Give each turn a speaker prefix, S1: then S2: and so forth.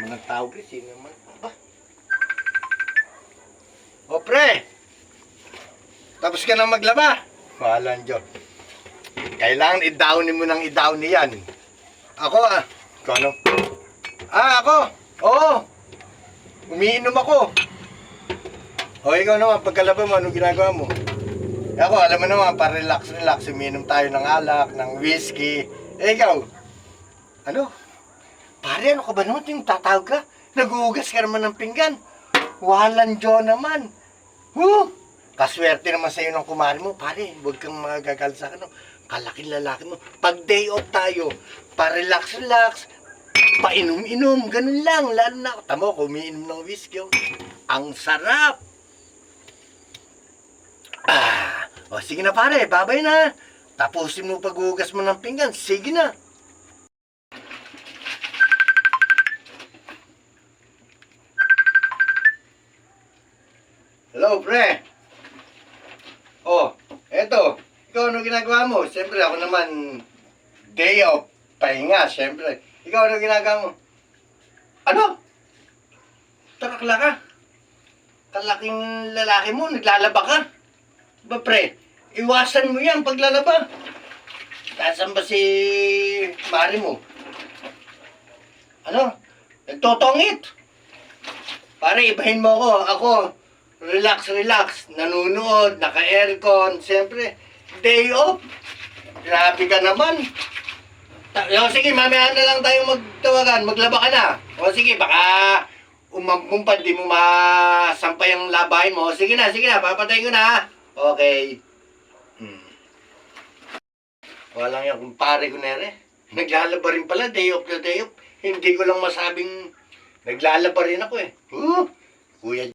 S1: ng tawag rin, sino naman? Ba? O pre! Tapos ka na maglaba? Mahalan Diyos. Kailangan i-downin mo ng i-downin yan. Ako Ikaw ano? Ako! Oo! Umiinom ako. O ikaw naman, pagkalaba mo, anong ginagawa mo? Ako, alam mo naman, para relax, umiinom tayo ng alak, ng whiskey. Ikaw? Ano? Pare, ano ka ba naman yung tatawag ka? Naguhugas ka naman ng pinggan. Walang Diyo naman. Kaswerte naman sa'yo ng kumari mo. Pare, huwag kang magagal sa akin. Kalaking lalaki mo. Pag day off tayo, pa-relax, painom-inom, ganun lang. Lalo na ako. Tamo ko, umiinom ng whiskey. Ang sarap. O sige na pare, babay na. Tapusin mo paghugas mo ng pinggan. Sige na. Hello, pre. Eto. Ikaw ano ginagawa mo? Siyempre ako naman day off, pahinga, siyempre. Ikaw ano ginagawa mo? Ano? Tarakla ka? Kalaking lalaki mo, naglalaba ka? Ba pre, iwasan mo yan paglalaba. Nasaan ba si Mari mo? Ano? Nagtotongit. Pare, ibahin mo ako. Ako, relax. Nanunood, naka-aircon. Siyempre, day off. Grabe ka naman. Sige, mamaya na lang tayo magtawagan. Maglaba ka na. O sige, baka umampumpa, di mo masampay ang labahin mo. Sige na, papatay ko na. Okay. Walang yan, kumpare ko na rin. Naglalaba rin pala, day off. Hindi ko lang masabing naglalaba rin ako eh. Kuya